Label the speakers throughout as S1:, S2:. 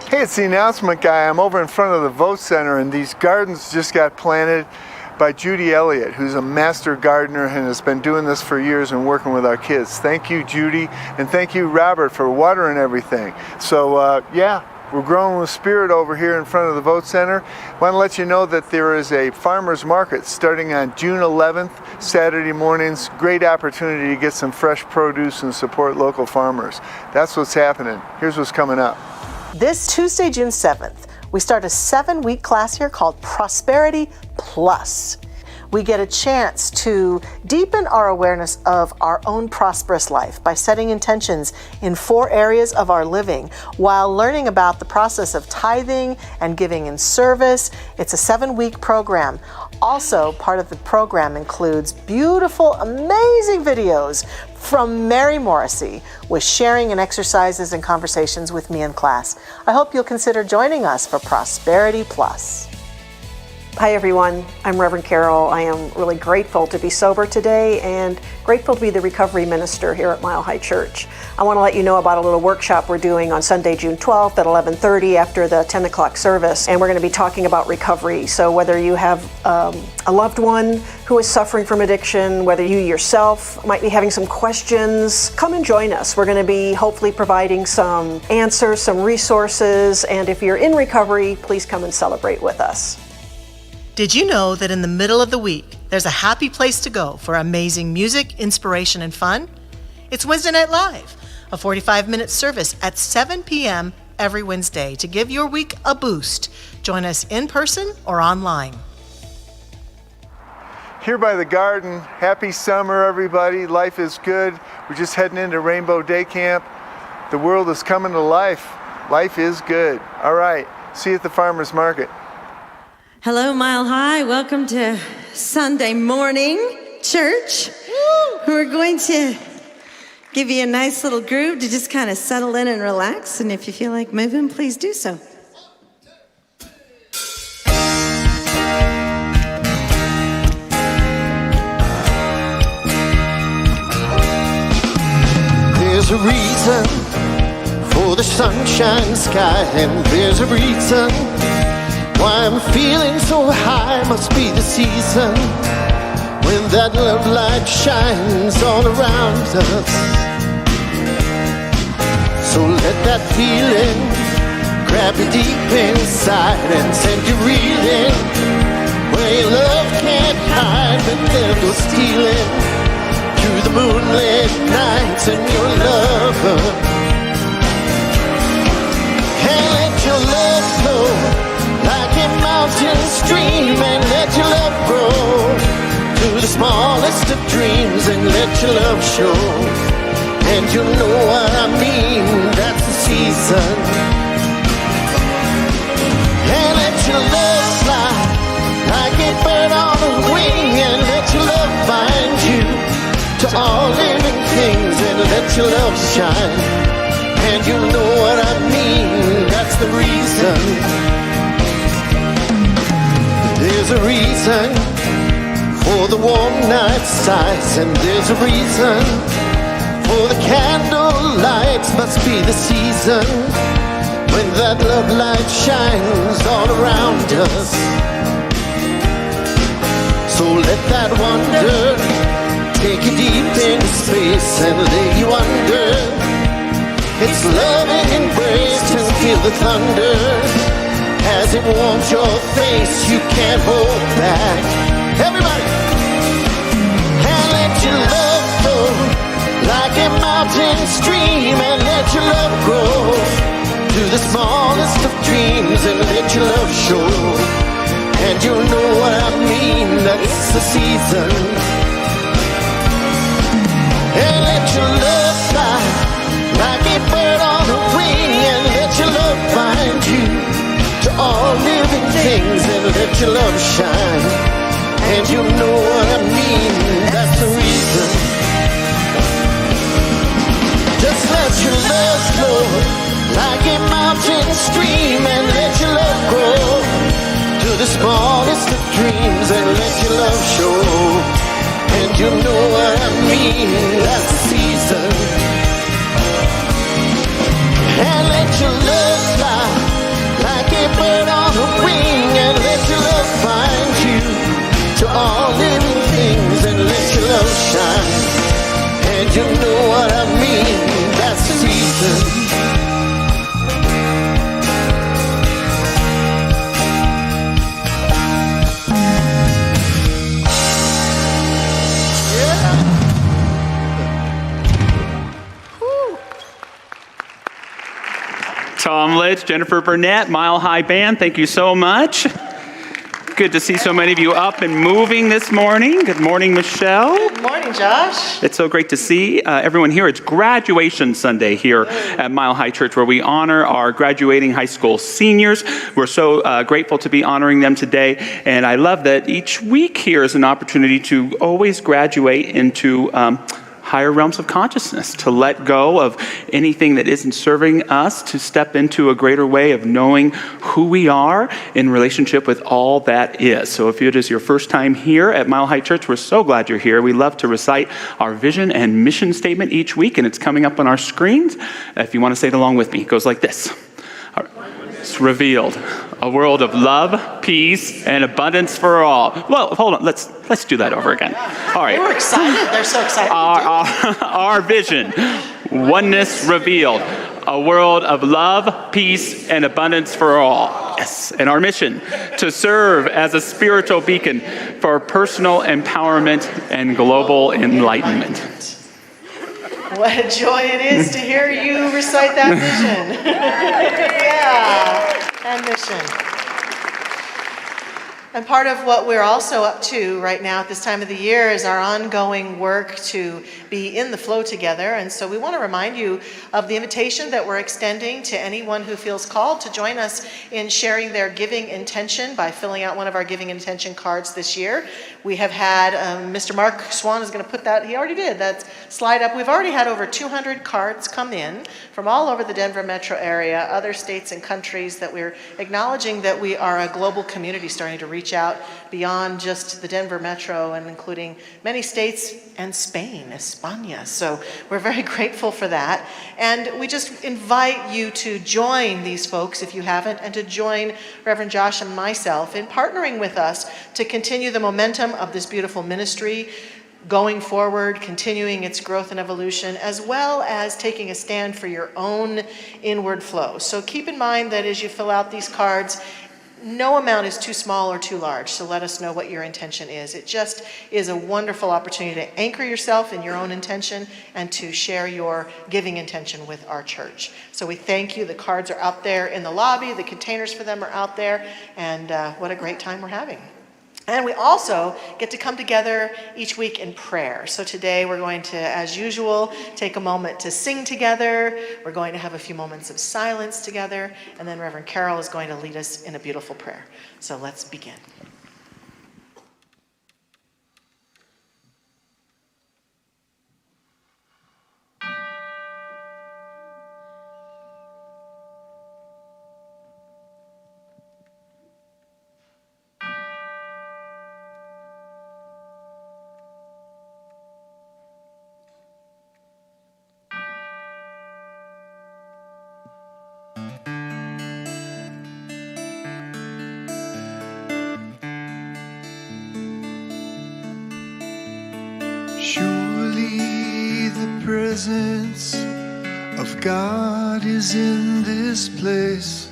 S1: Hey, it's the announcement guy. I'm over in front of the Vote Center, and these gardens just got planted by Judy Elliott, who's a master gardener and has been doing this for years and working with our kids. Thank you, Judy, and thank you, Robert, for watering everything. So, yeah, we're growing with spirit over here in front of the Vote Center. I want to let you know that there is a farmer's market starting on June 11th, Saturday mornings. Great opportunity to get some fresh produce and support local farmers. That's what's happening. Here's what's coming up.
S2: This Tuesday, June 7th, we start a 7-week class here called Prosperity Plus. We get a chance to deepen our awareness of our own prosperous life by setting intentions in 4 areas of our living while learning about the process of tithing and giving in service. It's a 7-week program. Also, part of the program includes beautiful, amazing videos from Mary Morrissey with sharing and exercises and conversations with me in class. I hope you'll consider joining us for Prosperity Plus.
S3: Hi everyone, I'm Reverend Carol. I am really grateful to be sober today and grateful to be the recovery minister here at Mile High Church. I want to let you know about a little workshop we're doing on Sunday, June 12th at 11:30 after the 10 o'clock service, and we're going to be talking about recovery. So whether you have a loved one who is suffering from addiction, whether you yourself might be having some questions, come and join us. We're going to be hopefully providing some answers, some resources, and if you're in recovery, please come and celebrate with us.
S4: Did you know that in the middle of the week, there's a happy place to go for amazing music, inspiration, and fun? It's Wednesday Night Live, a 45-minute service at 7 p.m. every Wednesday to give your week a boost. Join us in person or online.
S1: Here by the garden, happy summer, everybody. Life is good. We're just heading into Rainbow Day Camp. The world is coming to life. Life is good. All right, see you at the farmer's market.
S5: Hello, Mile High. Welcome to Sunday morning church. We're going to give you a nice little groove to just kind of settle in and relax. And if you feel like moving, please do so.
S6: There's a reason for the sunshine sky, and there's a reason why I'm feeling so high. Must be the season when that love light shines all around us. So let that feeling grab you deep inside and send you reeling where your love can't hide, but then go stealing through the moonlit nights and your lover. And let your love flow like a mountain stream, and let your love grow to the smallest of dreams, and let your love show. And you know what I mean, that's the season. And let your love fly like a bird on a wing, and let your love bind you to all living things, and let your love shine. And you know what I mean, that's the reason. There's a reason for the warm night sights, and there's a reason for the candle lights. Must be the season when that love light shines all around us. So let that wonder take you deep into space and lay you under its loving embrace, and feel the thunder as it warms your face. You can't hold back. Everybody! And let your love flow like a mountain stream, and let your love grow to the smallest of dreams, and let your love show. And you know what I mean, that it's the season. And let your love fly like a bird on a wing, and let your love find you to all living things, and let your love shine. And you know what I mean, that's the reason. Just let your love flow like a mountain stream, and let your love grow to the smallest of dreams, and let your love show. And you know what I mean, that's the season. And let your love fly spirit on a wing and let your love find you. To all living things and let your love shine. And you know what I mean, that's the season.
S7: Tom Litch, Jennifer Burnett, Mile High Band, thank you so much. Good to see so many of you up and moving this morning. Good morning, Michelle.
S2: Good morning, Josh.
S7: It's so great to see everyone here. It's graduation Sunday here at Mile High Church, where we honor our graduating high school seniors. We're so grateful to be honoring them today. And I love that each week here is an opportunity to always graduate into higher realms of consciousness, to let go of anything that isn't serving us, to step into a greater way of knowing who we are in relationship with all that is. So if it is your first time here at Mile High Church, we're so glad you're here. We love to recite our vision and mission statement each week, and it's coming up on our screens. If you want to say it along with me, it goes like this. It's revealed. A world of love, peace, and abundance for all. Well, hold on. Let's do that over again. All right.
S2: We're excited. They're so excited.
S7: Our vision, oneness revealed. A world of love, peace, and abundance for all. Yes. And our mission, to serve as a spiritual beacon for personal empowerment and global enlightenment.
S2: What a joy it is to hear you recite that vision. Yeah, and mission. And part of what we're also up to right now at this time of the year is our ongoing work to be in the flow together. And so we want to remind you of the invitation that we're extending to anyone who feels called to join us in sharing their giving intention by filling out one of our giving intention cards this year. We have had, Mr. Mark Swan is going to put that, he already did, that slide up. We've already had over 200 cards come in from all over the Denver metro area, other states and countries, that we're acknowledging that we are a global community starting to reach out beyond just the Denver metro and including many states and Spain, España. So we're very grateful for that. And we just invite you to join these folks if you haven't, and to join Reverend Josh and myself in partnering with us to continue the momentum of this beautiful ministry going forward, continuing its growth and evolution, as well as taking a stand for your own inward flow. So keep in mind that as you fill out these cards, no amount is too small or too large, so let us know what your intention is. It just is a wonderful opportunity to anchor yourself in your own intention and to share your giving intention with our church. So we thank you. The cards are out there in the lobby. The containers for them are out there, and what a great time we're having. And we also get to come together each week in prayer. So today we're going to, as usual, take a moment to sing together. We're going to have a few moments of silence together. And then Reverend Carol is going to lead us in a beautiful prayer. So let's begin.
S1: Surely the presence of God is in this place.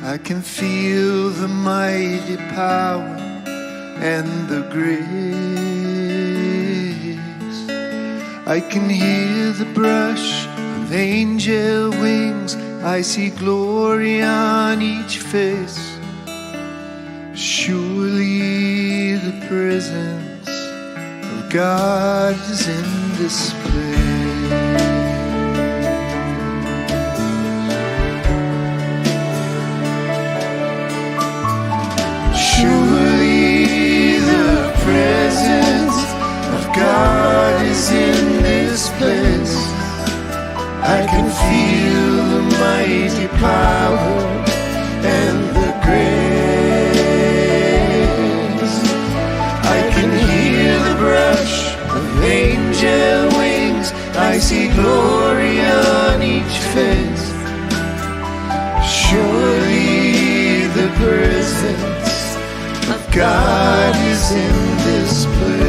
S1: I can feel the mighty power and the grace. I can hear the brush of angel wings. I see glory on each face. Surely the presence God is in this place. Surely the presence of God is in this place. I can feel the mighty power and the grace. I can hear the brush of angel wings. I see glory on each face. Surely
S6: presence of God is in this place.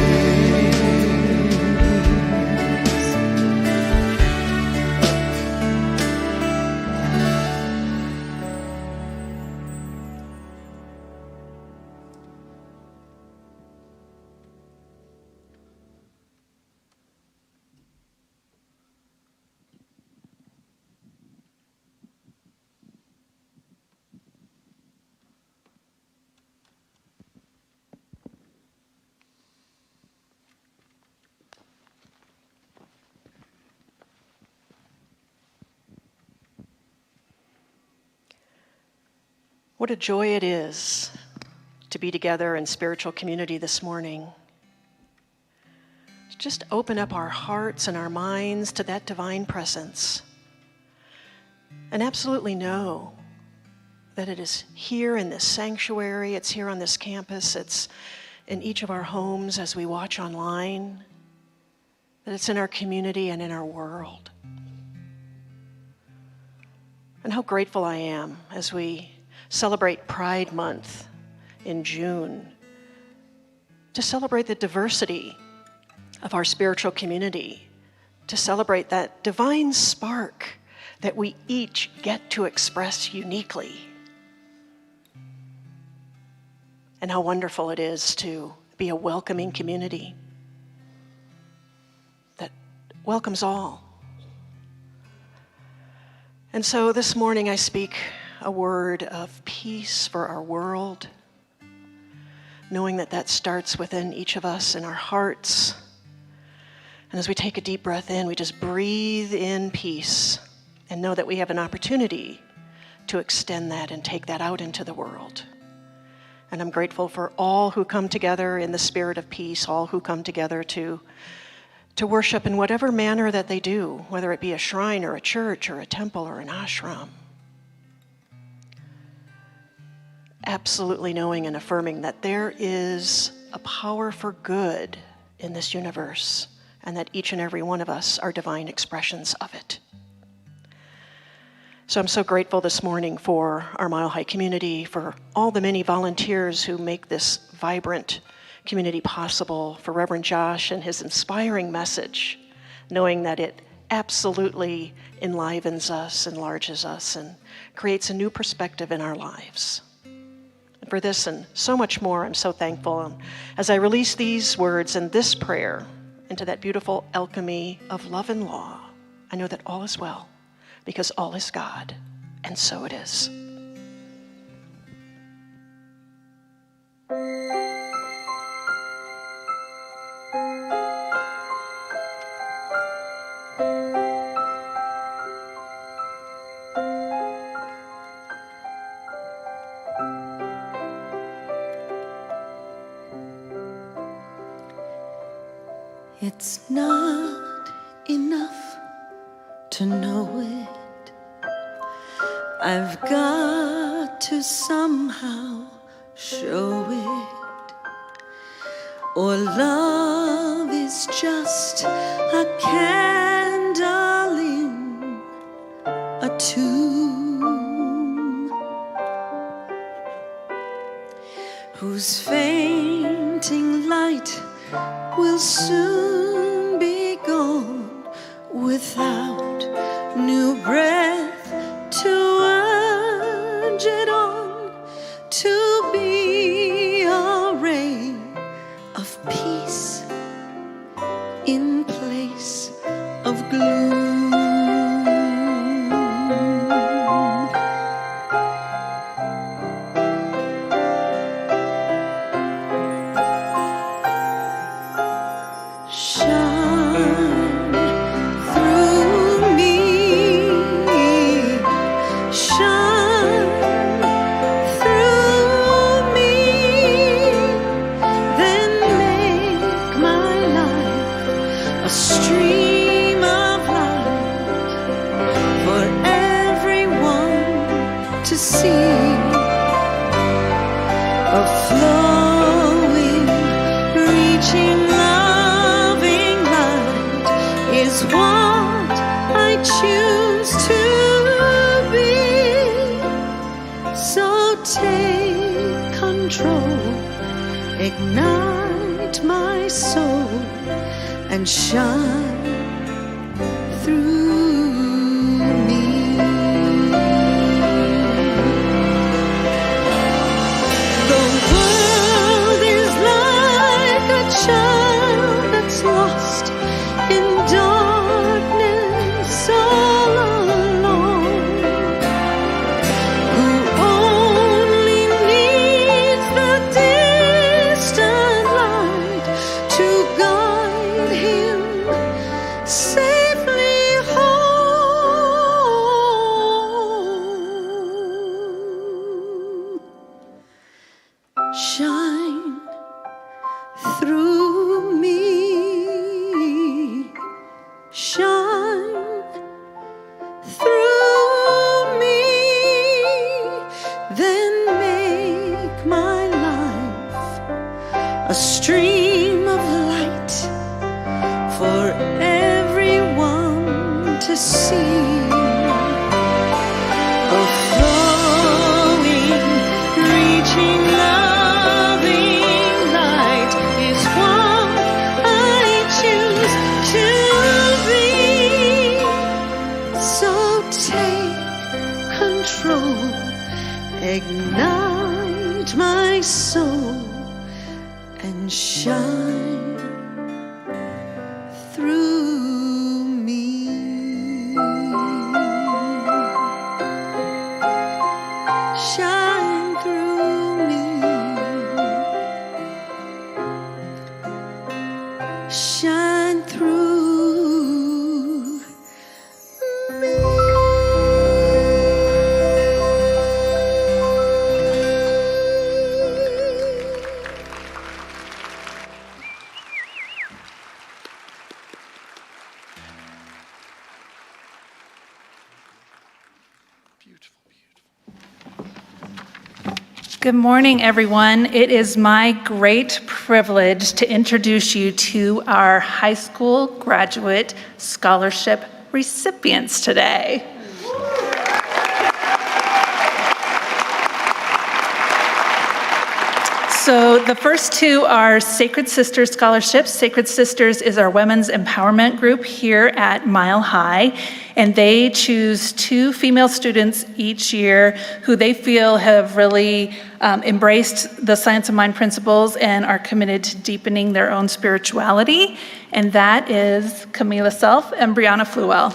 S3: What a joy it is to be together in spiritual community this morning. To just open up our hearts and our minds to that divine presence and absolutely know that it is here in this sanctuary, it's here on this campus, it's in each of our homes as we watch online, that it's in our community and in our world. And how grateful I am as we celebrate Pride Month in June, to celebrate the diversity of our spiritual community, to celebrate that divine spark that we each get to express uniquely. And how wonderful it is to be a welcoming community that welcomes all. And so this morning I speak a word of peace for our world, knowing that that starts within each of us in our hearts. And as we take a deep breath in, we just breathe in peace and know that we have an opportunity to extend that and take that out into the world. And I'm grateful for all who come together in the spirit of peace, all who come together to worship in whatever manner that they do, whether it be a shrine or a church or a temple or an ashram. Absolutely knowing and affirming that there is a power for good in this universe and that each and every one of us are divine expressions of it. So I'm so grateful this morning for our Mile High community, for all the many volunteers who make this vibrant community possible, for Reverend Josh and his inspiring message, knowing that it absolutely enlivens us, enlarges us, and creates a new perspective in our lives. And for this and so much more, I'm so thankful. And as I release these words and this prayer into that beautiful alchemy of love and law, I know that all is well, because all is God, and so it is.
S5: It's not enough to know it. I've got to somehow show it. Or love is just a candle in a tomb, whose fainting light will soon be gone without new breath to urge it on to be a ray of peace in place of gloom.
S8: Take
S5: control. Ignite my soul and shine through me. The world is like a child that's lost in darkness all alone, who only needs the distant light to guide him safely home. Shine through me, shine through me, then make my life a stream of light for everyone to see. A flowing, reaching, loving light is what I choose to be. So take control, ignite my soul, and shine through me. Shine through me. Shine through me.
S8: Good morning, everyone. It is my great privilege to introduce you to our high school graduate scholarship recipients today. So the first two are Sacred Sisters scholarships. Sacred Sisters is our women's empowerment group here at Mile High, and they choose 2 female students each year who they feel have really embraced the science of mind principles and are committed to deepening their own spirituality, and that is Camila Self and Brianna Fluwell.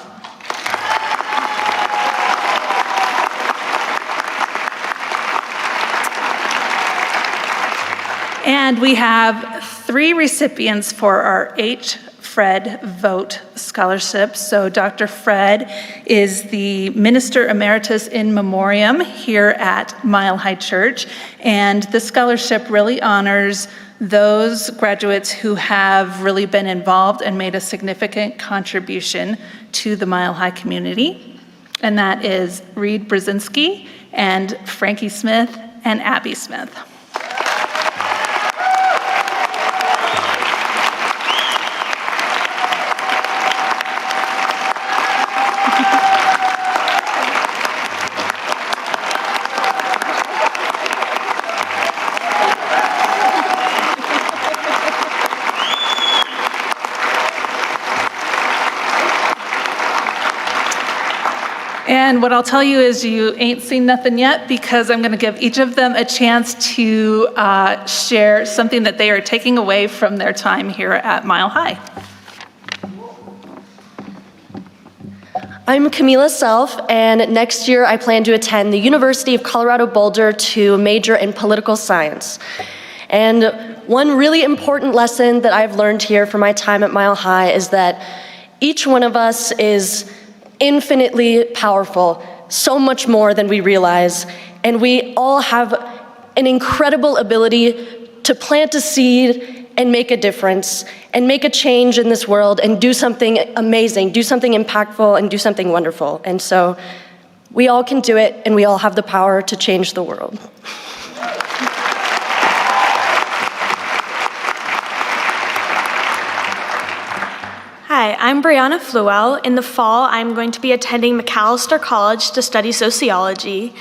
S8: And we have 3 recipients for our H. Fred Vote Scholarship. So Dr. Fred is the Minister Emeritus in Memoriam here at Mile High Church. And the scholarship really honors those graduates who have really been involved and made a significant contribution to the Mile High community. And that is Reed Brzezinski and Frankie Smith and Abby Smith. And what I'll tell you is you ain't seen nothing yet, because I'm going to give each of them a chance to share something that they are taking away from their time here at Mile High.
S9: I'm Camila Self, and next year I plan to attend the University of Colorado Boulder to major in political science. And one really important lesson that I've learned here from my time at Mile High is that each one of us is infinitely powerful, so much more than we realize, and we all have an incredible ability to plant a seed and make a difference and make a change in this world and do something amazing, do something impactful, and do something wonderful. And so we all can do it, and we all have the power to change the world.
S10: Hi, I'm Brianna Fluwell. In the fall, I'm going to be attending Macalester College to study sociology.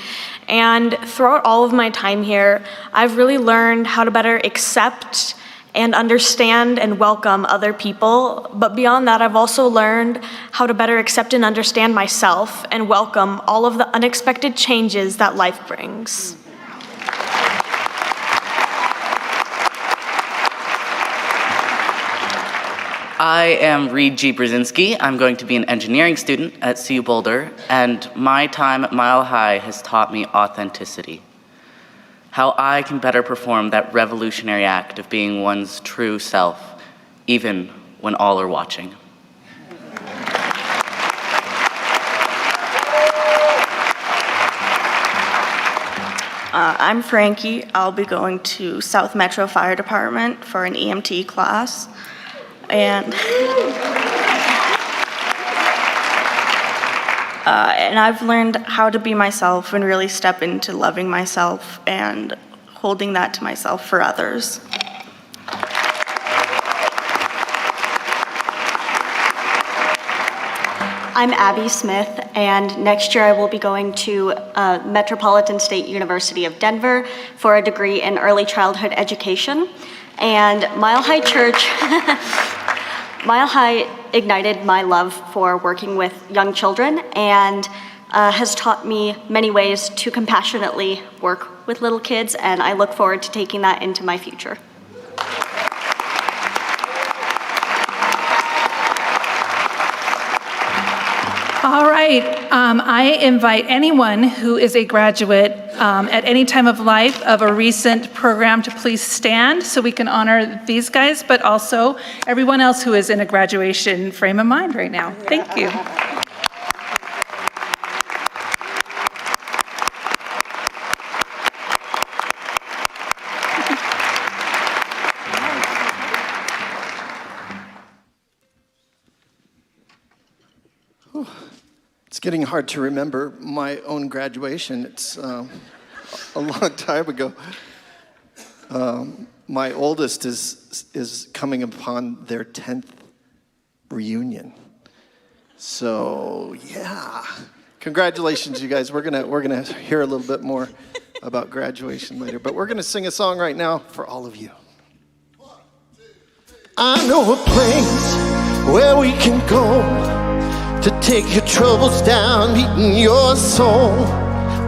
S10: And throughout all of my time here, I've really learned how to better accept and understand and welcome other people. But beyond that, I've also learned how to better accept and understand myself and welcome all of the unexpected changes that life brings.
S11: I am Reed G. Brzezinski. I'm going to be an engineering student at CU Boulder, and my time at Mile High has taught me authenticity. How I can better perform that revolutionary act of being one's true self, even when all are watching.
S12: I'm Frankie. I'll be going to South Metro Fire Department for an EMT class. And I've learned how to be myself and really step into loving myself and holding that to myself for others.
S13: I'm Abby Smith, and next year I will be going to Metropolitan State University of Denver for a degree in early childhood education. And Mile High Church, Mile High ignited my love for working with young children and has taught me many ways to compassionately work with little kids, and I look forward to taking that into my future.
S8: All right, I invite anyone who is a graduate at any time of life of a recent program to please stand so we can honor these guys, but also everyone else who is in a graduation frame of mind right now. Thank you.
S6: It's getting hard to remember my own graduation. It's a long time ago. My oldest is coming upon their 10th reunion. So yeah, congratulations, you guys. We're gonna hear a little bit more about graduation later, but we're gonna sing a song right now for all of you. I know a place where we can go to take your troubles down, eating your soul.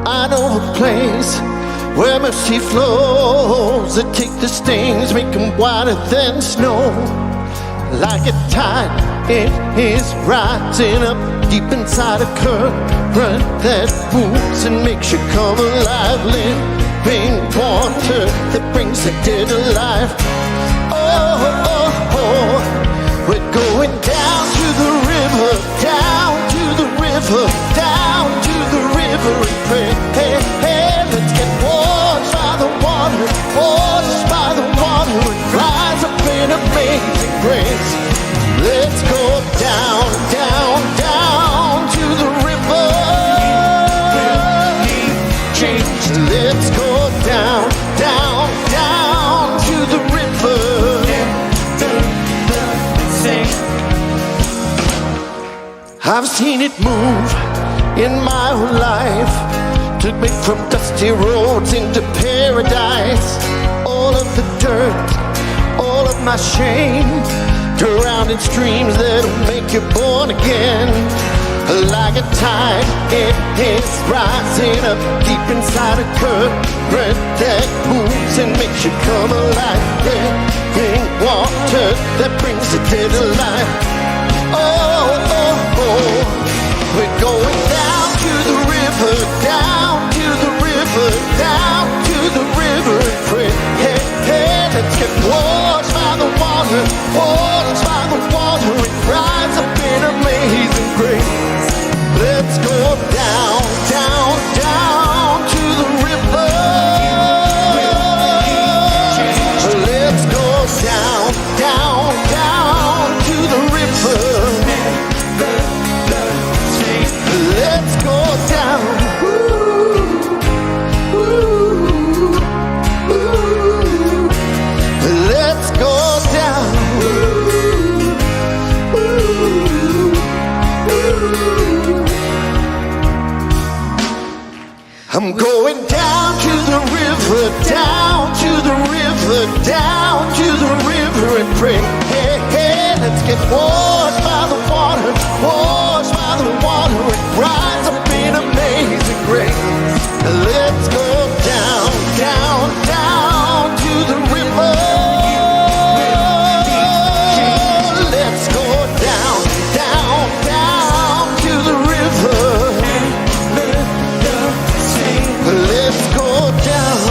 S6: I know a place where mercy flows, that take the stains, make them whiter than snow. Like a tide, it is rising up deep inside a current that moves and makes you come alive. Living water that brings the dead alive. Oh, oh, oh. We're going down to the river, down to the river, down to the river and pray. Hey, hey, let's get washed by the water, washed by the water and rise up in amazing grace. Let's go down, down, down to the river. Change. Let's go down, down, down to the river. I've seen it move in my whole life, took me from dusty roads into paradise. All of the dirt, all of my shame, drowned in streams that'll make you born again. Like a tide, it is rising up deep inside a current that moves and makes you come alive. Living water that brings the dead alive. Oh, oh, oh, we're going down to the river, down to the river, down to the river and pray. Hey, hey, let's get washed by the water, washed by the water and rise up in amazing grace. Let's go down, down, down to the river. Let's go down, down, down to the river. Let's go down. Woo. down to the river, down to the river, down to the river and pray. Hey, hey, let's get washed by the water, washed by the water and rise up in amazing grace. Let's go down, down, down to the river. Let's go down, down, down to the river. Let's go down.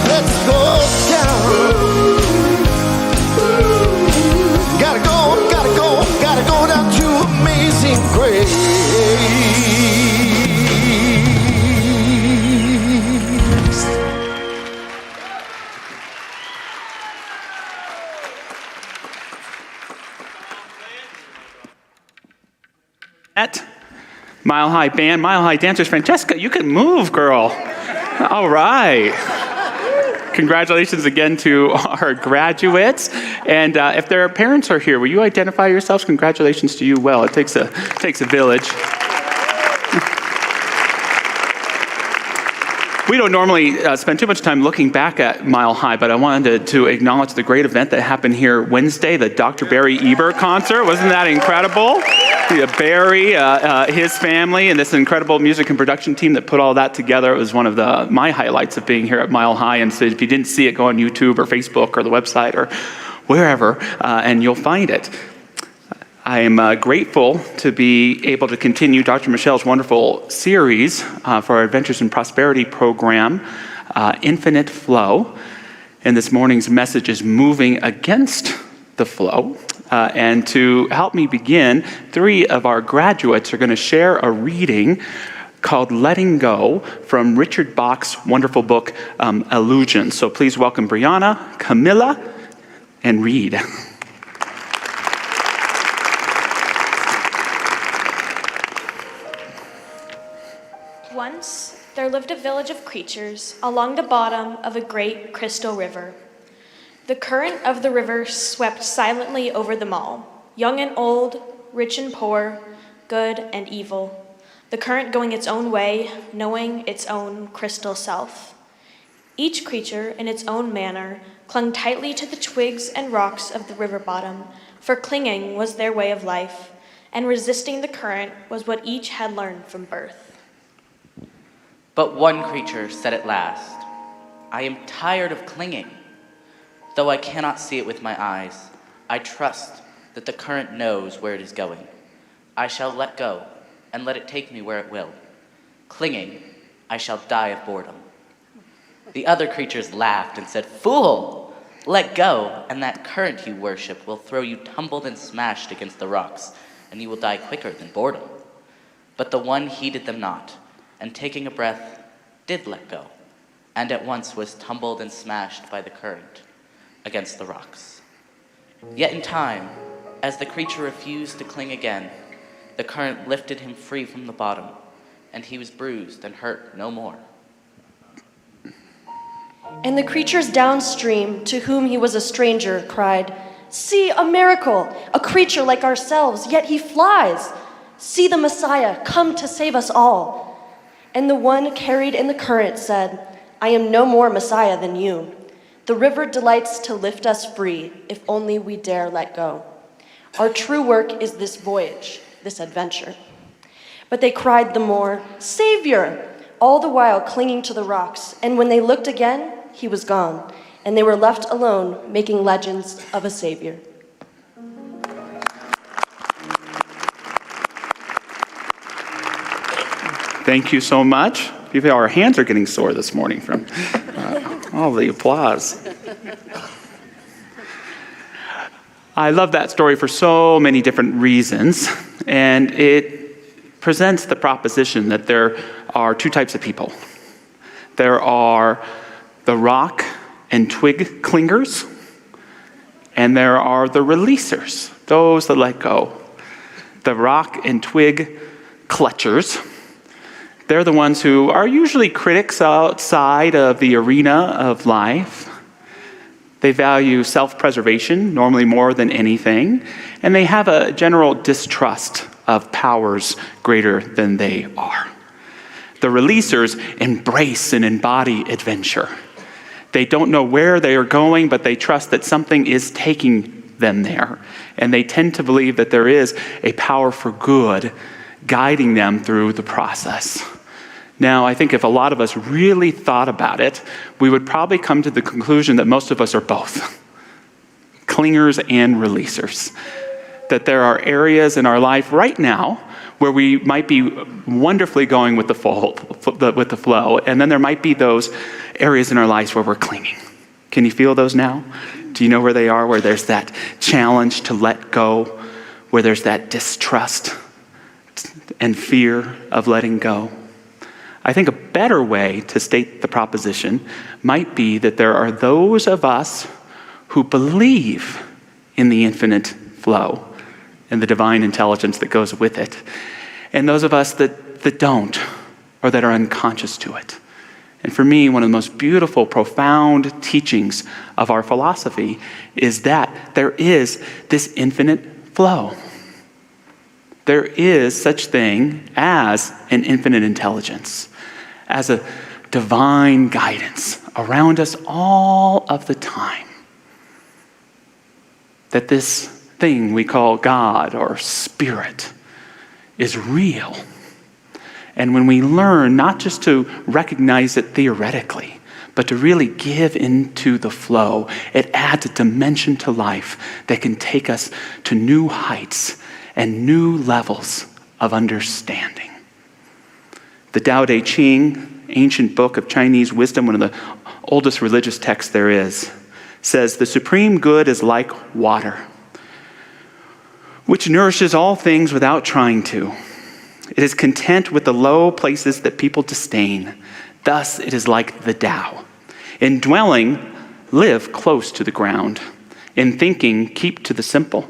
S6: Let's go down. Gotta go, gotta go, gotta go down to amazing grace.
S7: At Mile High Band, Mile High Dancers. Francesca, you can move, girl. All right. Congratulations again to our graduates. And if their parents are here, will you identify yourselves? Congratulations to you. Well, it takes a village. We don't normally spend too much time looking back at Mile High, but I wanted to acknowledge the great event that happened here Wednesday, the Dr. Barry Ebert concert. Wasn't that incredible? Barry, his family, and this incredible music and production team that put all that together. It was one of my highlights of being here at Mile High. And so if you didn't see it, go on YouTube or Facebook or the website or wherever, and you'll find it. I am grateful to be able to continue Dr. Michelle's wonderful series for our Adventures in Prosperity program, Infinite Flow. And this morning's message is moving against the flow. And to help me begin, 3 of our graduates are going to share a reading called Letting Go from Richard Bach's wonderful book, Illusions. So please welcome Brianna, Camilla, and Reed.
S10: Once there lived a village of creatures along the bottom of a great crystal river. The current of the river swept silently over them all, young and old, rich and poor, good and evil. The current going its own way, knowing its own crystal self. Each creature, in its own manner, clung tightly to the twigs and rocks of the river bottom, for clinging was their way of life, and resisting the current was what each had learned from birth.
S11: But one creature said at last, I am tired of clinging. Though I cannot see it with my eyes, I trust that the current knows where it is going. I shall let go and let it take me where it will. Clinging, I shall die of boredom. The other creatures laughed and said, Fool! Let go, and that current you worship will throw you tumbled and smashed against the rocks, and you will die quicker than boredom. But the one heeded them not, and taking a breath, did let go, and at once was tumbled and smashed by the current against the rocks. Yet in time, as the creature refused to cling again, the current lifted him free from the bottom, and he was bruised and hurt no more.
S9: And the creatures downstream, to whom he was a stranger, cried, See, a miracle! A creature like ourselves, yet he flies! See the Messiah, come to save us all! And the one carried in the current said, I am no more Messiah than you. The river delights to lift us free, if only we dare let go. Our true work is this voyage, this adventure. But they cried the more, Savior! All the while clinging to the rocks, and when they looked again, he was gone, and they were left alone, making legends of a Savior.
S7: Thank you so much. Our hands are getting sore this morning from all the applause. I love that story for so many different reasons, and it presents the proposition that there are 2 types of people. There are the rock and twig clingers, and there are the releasers, those that let go. The rock and twig clutchers, they're the ones who are usually critics outside of the arena of life. They value self-preservation, normally more than anything, and they have a general distrust of powers greater than they are. The releasers embrace and embody adventure. They don't know where they are going, but they trust that something is taking them there. And they tend to believe that there is a power for good guiding them through the process. Now, I think if a lot of us really thought about it, we would probably come to the conclusion that most of us are both, clingers and releasers. That there are areas in our life right now where we might be wonderfully going with the flow, and then there might be those areas in our lives where we're clinging. Can you feel those now? Do you know where they are, where there's that challenge to let go, where there's that distrust and fear of letting go? I think a better way to state the proposition might be that there are those of us who believe in the infinite flow and the divine intelligence that goes with it, and those of us that don't, or that are unconscious to it. And for me, one of the most beautiful, profound teachings of our philosophy is that there is this infinite flow. There is such thing as an infinite intelligence, as a divine guidance around us all of the time. That this thing we call God or Spirit is real. And when we learn not just to recognize it theoretically, but to really give into the flow, it adds a dimension to life that can take us to new heights and new levels of understanding. The Tao Te Ching, ancient book of Chinese wisdom, one of the oldest religious texts there is, says, "The supreme good is like water, which nourishes all things without trying to. It is content with the low places that people disdain. Thus it is like the Tao. In dwelling, live close to the ground. In thinking, keep to the simple.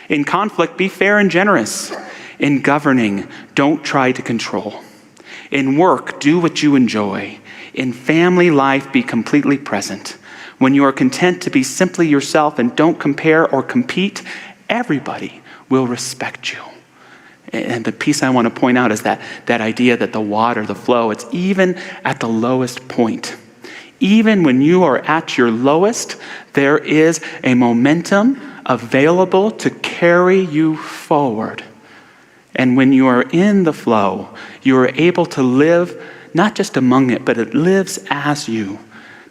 S7: In conflict, be fair and generous. In governing, don't try to control. In work, do what you enjoy. In family life, be completely present. When you are content to be simply yourself and don't compare or compete, everybody will respect you." And the piece I want to point out is that idea that the water, the flow, it's even at the lowest point. Even when you are at your lowest, there is a momentum available to carry you forward. And when you are in the flow, you are able to live not just among it, but it lives as you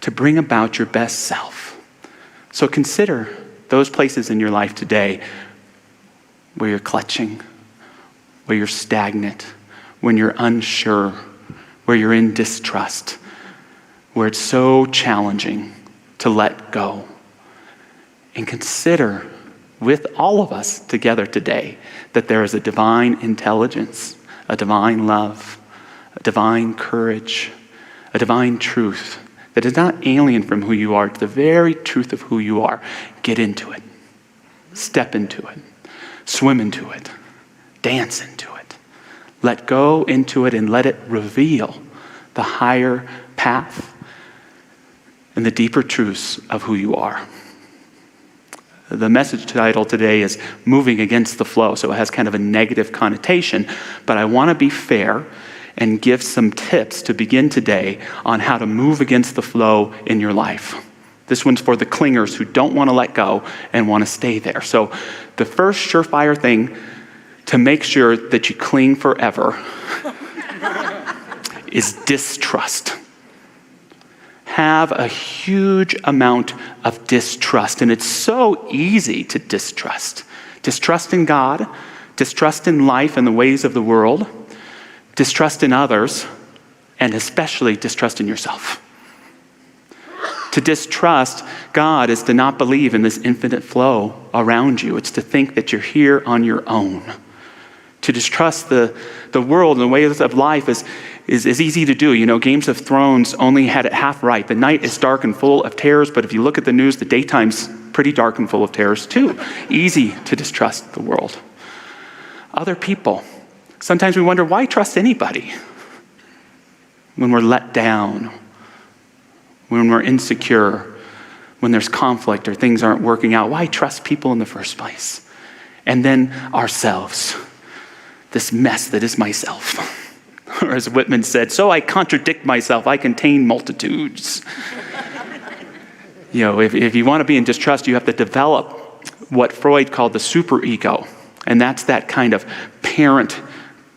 S7: to bring about your best self. So consider those places in your life today where you're clutching, where you're stagnant, when you're unsure, where you're in distrust, where it's so challenging to let go. And consider with all of us together today that there is a divine intelligence, a divine love, a divine courage, a divine truth that is not alien from who you are, to the very truth of who you are. Get into it. Step into it. Swim into it. Dance into it. Let go into it and let it reveal the higher path and the deeper truths of who you are. The message title today is Moving Against the Flow, so it has kind of a negative connotation, but I want to be fair and give some tips to begin today on how to move against the flow in your life. This one's for the clingers who don't want to let go and want to stay there. So the first surefire thing to make sure that you cling forever is distrust. Have a huge amount of distrust, and it's so easy to distrust. Distrust in God, distrust in life and the ways of the world, distrust in others, and especially distrust in yourself. To distrust God is to not believe in this infinite flow around you. It's to think that you're here on your own. To distrust the world and the ways of life is easy to do. You know, Games of Thrones only had it half right. The night is dark and full of terrors, but if you look at the news, the daytime's pretty dark and full of terrors too. Easy to distrust the world. Other people. Sometimes we wonder, why trust anybody? When we're let down, when we're insecure, when there's conflict or things aren't working out. Why trust people in the first place? And then ourselves, this mess that is myself. Or as Whitman said, so I contradict myself, I contain multitudes. If you want to be in distrust, you have to develop what Freud called the superego. And that's that kind of parent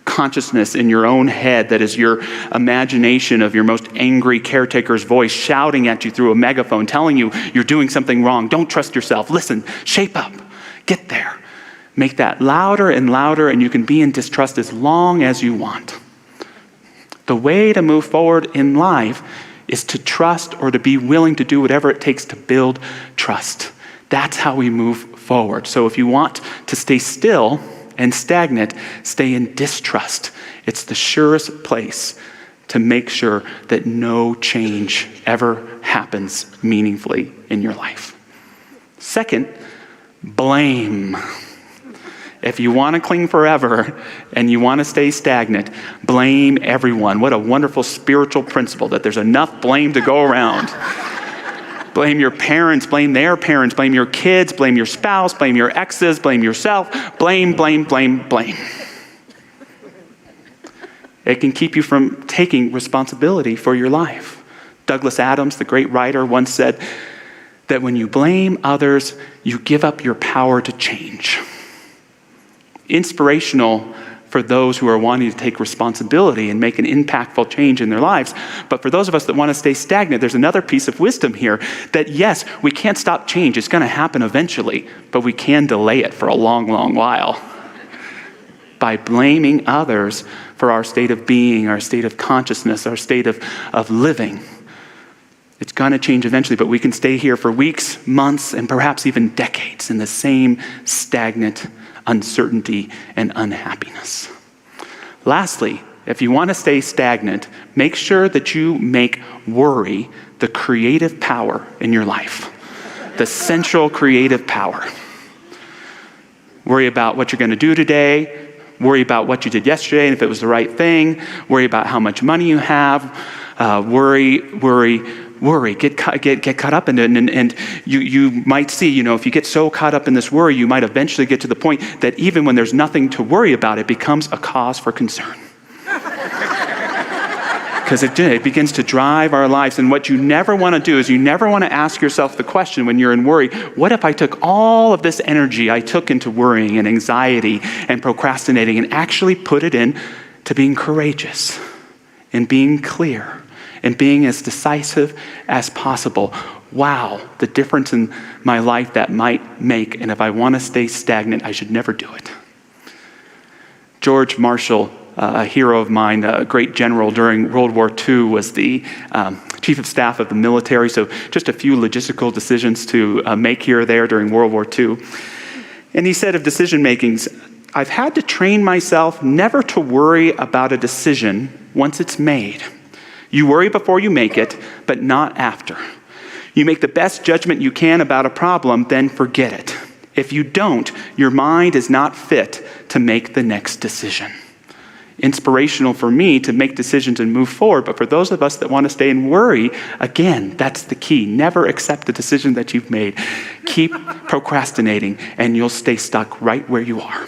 S7: consciousness in your own head that is your imagination of your most angry caretaker's voice shouting at you through a megaphone, telling you you're doing something wrong. Don't trust yourself. Listen, shape up, get there. Make that louder and louder, and you can be in distrust as long as you want. The way to move forward in life is to trust or to be willing to do whatever it takes to build trust. That's how we move forward. So if you want to stay still and stagnant, stay in distrust. It's the surest place to make sure that no change ever happens meaningfully in your life. Second, blame. If you want to cling forever and you want to stay stagnant, blame everyone. What a wonderful spiritual principle that there's enough blame to go around. Blame your parents, blame their parents, blame your kids, blame your spouse, blame your exes, blame yourself. Blame, blame, blame, blame. It can keep you from taking responsibility for your life. Douglas Adams, the great writer, once said that when you blame others, you give up your power to change. Inspirational for those who are wanting to take responsibility and make an impactful change in their lives. But for those of us that want to stay stagnant, there's another piece of wisdom here that yes, we can't stop change. It's going to happen eventually, but we can delay it for a long, long while by blaming others for our state of being, our state of consciousness, our state of living. It's going to change eventually, but we can stay here for weeks, months, and perhaps even decades in the same stagnant uncertainty and unhappiness. Lastly, if you want to stay stagnant, make sure that you make worry the creative power in your life, the central creative power. Worry about what you're going to do today, worry about what you did yesterday and if it was the right thing, worry about how much money you have, worry, get caught up in it. And you might see, if you get so caught up in this worry, you might eventually get to the point that even when there's nothing to worry about, it becomes a cause for concern. Because it begins to drive our lives. And what you never want to do is you never want to ask yourself the question when you're in worry, what if I took all of this energy I took into worrying and anxiety and procrastinating and actually put it in to being courageous and being clear and being as decisive as possible? Wow, the difference in my life that might make. And if I want to stay stagnant, I should never do it. George Marshall, a hero of mine, a great general during World War II, was the chief of staff of the military. So just a few logistical decisions to make here or there during World War II. And he said of decision makings, I've had to train myself never to worry about a decision once it's made. You worry before you make it, but not after. You make the best judgment you can about a problem, then forget it. If you don't, your mind is not fit to make the next decision. Inspirational for me to make decisions and move forward, but for those of us that want to stay and worry, again, that's the key. Never accept the decision that you've made. Keep procrastinating, and you'll stay stuck right where you are.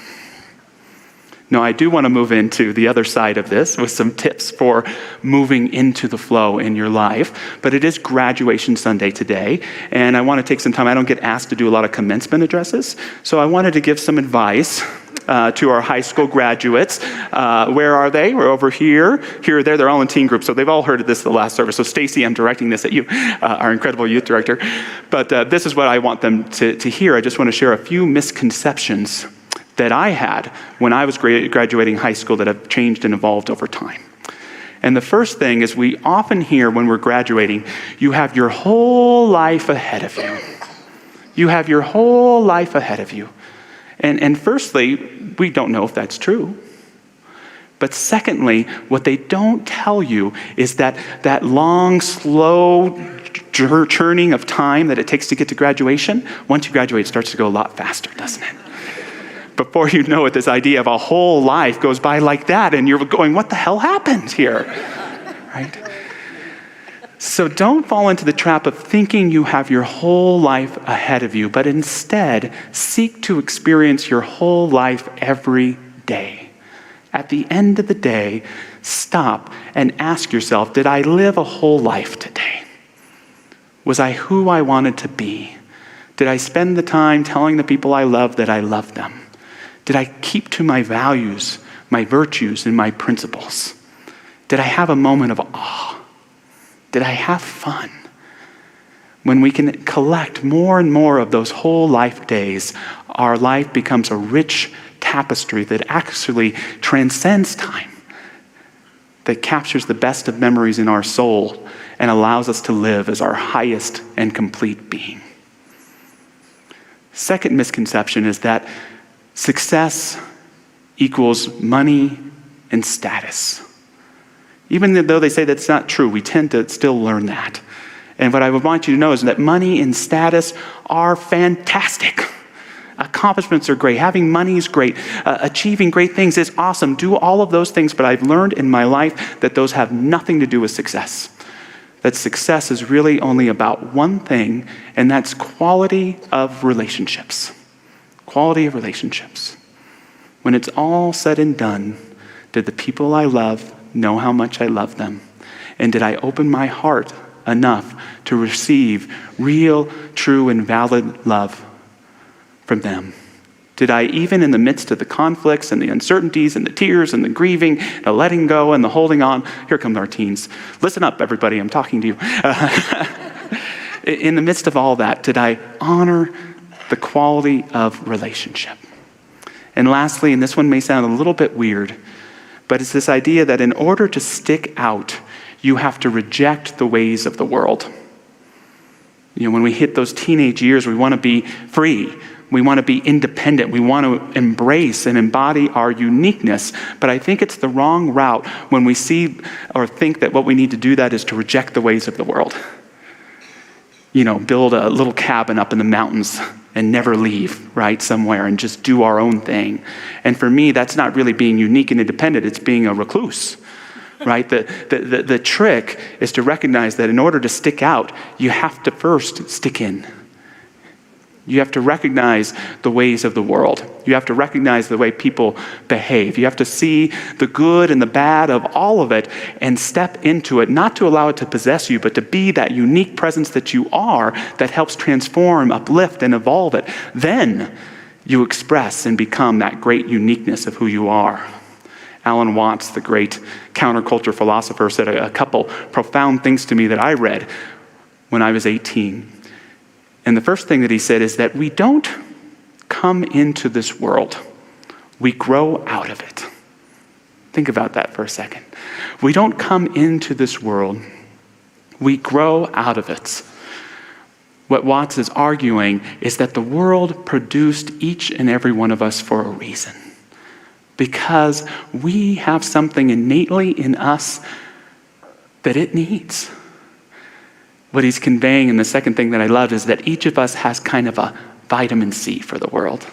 S7: Now, I do want to move into the other side of this with some tips for moving into the flow in your life. But it is graduation Sunday today, and I want to take some time. I don't get asked to do a lot of commencement addresses, so I wanted to give some advice to our high school graduates. Where are they? We're over here, here, there. They're all in teen groups, so they've all heard of this the last service. So Stacy, I'm directing this at you, our incredible youth director. But this is what I want them to hear. I just want to share a few misconceptions that I had when I was graduating high school that have changed and evolved over time. And the first thing is we often hear when we're graduating, you have your whole life ahead of you. You have your whole life ahead of you. And firstly, we don't know if that's true. But secondly, what they don't tell you is that long, slow churning of time that it takes to get to graduation, once you graduate, it starts to go a lot faster, doesn't it? Before you know it, this idea of a whole life goes by like that, and you're going, what the hell happened here? Right? So don't fall into the trap of thinking you have your whole life ahead of you, but instead seek to experience your whole life every day. At the end of the day, stop and ask yourself, did I live a whole life today? Was I who I wanted to be? Did I spend the time telling the people I love that I love them? Did I keep to my values, my virtues, and my principles? Did I have a moment of awe? Did I have fun? When we can collect more and more of those whole life days, our life becomes a rich tapestry that actually transcends time, that captures the best of memories in our soul and allows us to live as our highest and complete being. Second misconception is that success equals money and status. Even though they say that's not true, we tend to still learn that. And what I would want you to know is that money and status are fantastic. Accomplishments are great. Having money is great. Achieving great things is awesome. Do all of those things, but I've learned in my life that those have nothing to do with success. That success is really only about one thing, and that's quality of relationships. Quality of relationships. When it's all said and done, did the people I love know how much I love them? And did I open my heart enough to receive real, true, and valid love from them? Did I, even in the midst of the conflicts and the uncertainties and the tears and the grieving, the letting go and the holding on, here come our teens. Listen up, everybody, I'm talking to you. In the midst of all that, did I honor the quality of relationship? And lastly, and this one may sound a little bit weird, but it's this idea that in order to stick out, you have to reject the ways of the world. You know, when we hit those teenage years, we want to be free. We want to be independent. We want to embrace and embody our uniqueness. But I think it's the wrong route when we see or think that what we need to do that is to reject the ways of the world. You know, build a little cabin up in the mountains and never leave, right, somewhere and just do our own thing. And for me, that's not really being unique and independent. It's being a recluse, right? The trick is to recognize that in order to stick out, you have to first stick in. You have to recognize the ways of the world. You have to recognize the way people behave. You have to see the good and the bad of all of it and step into it, not to allow it to possess you, but to be that unique presence that you are that helps transform, uplift, and evolve it. Then you express and become that great uniqueness of who you are. Alan Watts, the great counterculture philosopher, said a couple profound things to me that I read when I was 18. And the first thing that he said is that we don't come into this world. We grow out of it. Think about that for a second. We don't come into this world. We grow out of it. What Watts is arguing is that the world produced each and every one of us for a reason. Because we have something innately in us that it needs. What he's conveying, and the second thing that I love, is that each of us has kind of a vitamin C for the world.